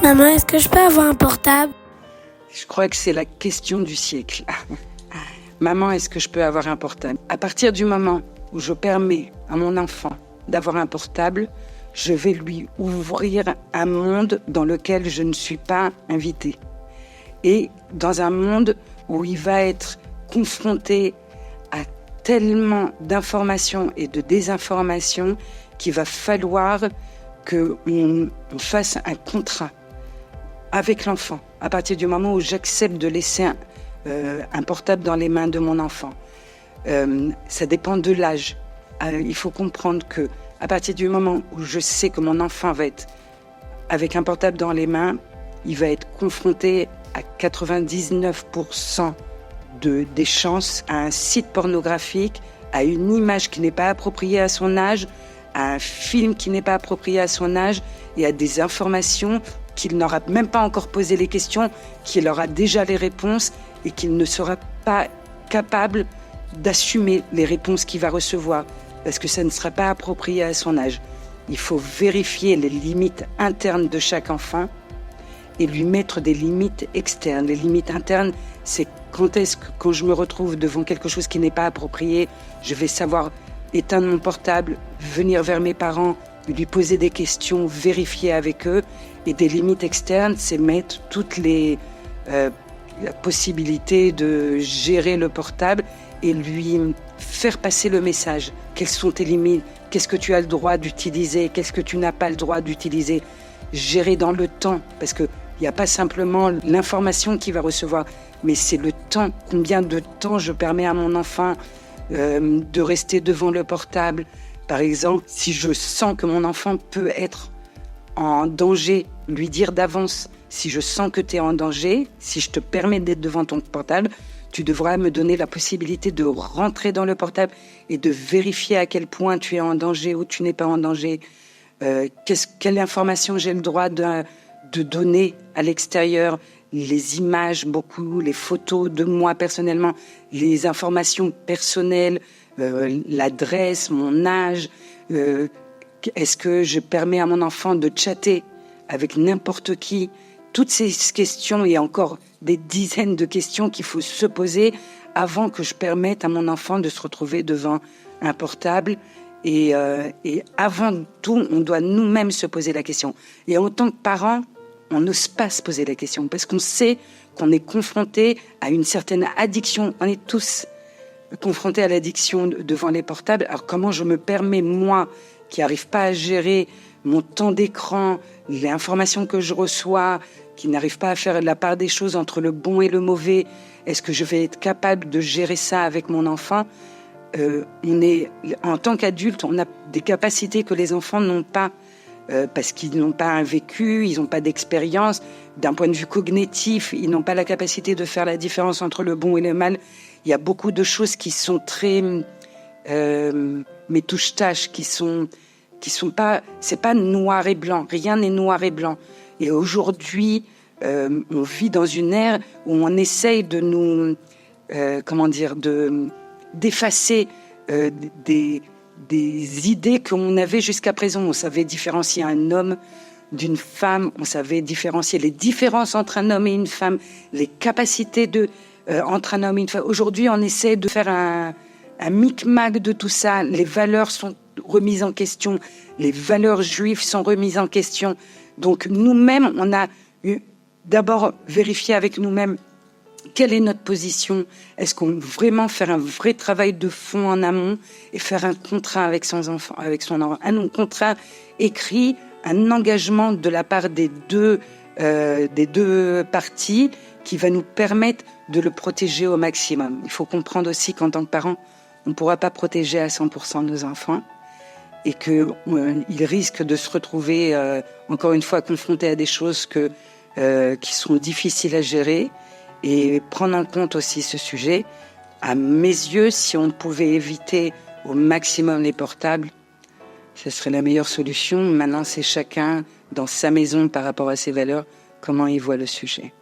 Maman, est-ce que je peux avoir un portable? Je crois que c'est la question du siècle. Maman, est-ce que je peux avoir un portable? À partir du moment où je permets à mon enfant d'avoir un portable, je vais lui ouvrir un monde dans lequel je ne suis pas invitée. Et dans un monde où il va être confronté à tellement d'informations et de désinformations qu'il va falloir qu'on fasse un contrat avec l'enfant. À partir du moment où j'accepte de laisser un portable dans les mains de mon enfant, ça dépend de l'âge. Il faut comprendre que à partir du moment où je sais que mon enfant va être avec un portable dans les mains, il va être confronté à 99% des chances à un site pornographique, à une image qui n'est pas appropriée à son âge, à un film qui n'est pas approprié à son âge et à des informations qu'il n'aura même pas encore posé les questions, qu'il aura déjà les réponses et qu'il ne sera pas capable d'assumer les réponses qu'il va recevoir parce que ça ne sera pas approprié à son âge. Il faut vérifier les limites internes de chaque enfant et lui mettre des limites externes. Les limites internes, c'est quand je me retrouve devant quelque chose qui n'est pas approprié, je vais savoir éteindre mon portable, venir vers mes parents, lui poser des questions, vérifier avec eux. Et des limites externes, c'est mettre toutes les possibilités de gérer le portable et lui faire passer le message. Quelles sont tes limites? Qu'est-ce que tu as le droit d'utiliser? Qu'est-ce que tu n'as pas le droit d'utiliser? Gérer dans le temps, parce qu'il n'y a pas simplement l'information qu'il va recevoir, mais c'est le temps. Combien de temps je permets à mon enfant de rester devant le portable? Par exemple, si je sens que mon enfant peut être en danger, lui dire d'avance, si je sens que tu es en danger, si je te permets d'être devant ton portable, tu devras me donner la possibilité de rentrer dans le portable et de vérifier à quel point tu es en danger ou tu n'es pas en danger. Quelle information j'ai le droit de donner à l'extérieur, les images, beaucoup, les photos de moi personnellement, les informations personnelles, l'adresse, mon âge. Est-ce que je permets à mon enfant de chatter avec n'importe qui? Toutes ces questions, et encore des dizaines de questions qu'il faut se poser avant que je permette à mon enfant de se retrouver devant un portable. Et avant tout, on doit nous-mêmes se poser la question. Et en tant que parents, on n'ose pas se poser la question parce qu'on sait qu'on est confronté à une certaine addiction. On est tous confrontés à l'addiction devant les portables. Alors comment je me permets, moi, qui n'arrive pas à gérer mon temps d'écran, les informations que je reçois, qui n'arrive pas à faire la part des choses entre le bon et le mauvais, est-ce que je vais être capable de gérer ça avec mon enfant? En tant qu'adulte, on a des capacités que les enfants n'ont pas, parce qu'ils n'ont pas un vécu, ils n'ont pas d'expérience. D'un point de vue cognitif, ils n'ont pas la capacité de faire la différence entre le bon et le mal. Il y a beaucoup de choses qui sont très métouche-tâche, qui sont pas, c'est pas noir et blanc. Rien n'est noir et blanc. Et aujourd'hui, on vit dans une ère où on essaye de nous, d'effacer des idées qu'on avait jusqu'à présent. On savait différencier un homme d'une femme, on savait différencier les différences entre un homme et une femme, les capacités entre un homme et une femme. Aujourd'hui, on essaie de faire un micmac de tout ça. Les valeurs sont remises en question, les valeurs juives sont remises en question. Donc nous-mêmes, on a d'abord vérifié avec nous-mêmes quelle est notre position. Est-ce qu'on veut vraiment faire un vrai travail de fond en amont et faire un contrat avec son enfant, un contrat écrit, un engagement de la part des deux parties qui va nous permettre de le protéger au maximum. Il faut comprendre aussi qu'en tant que parents, on ne pourra pas protéger à 100% nos enfants et qu'ils risquent de se retrouver, encore une fois, confrontés à des choses qui sont difficiles à gérer. Et prendre en compte aussi ce sujet, à mes yeux, si on pouvait éviter au maximum les portables, ce serait la meilleure solution. Maintenant, c'est chacun dans sa maison par rapport à ses valeurs, comment il voit le sujet.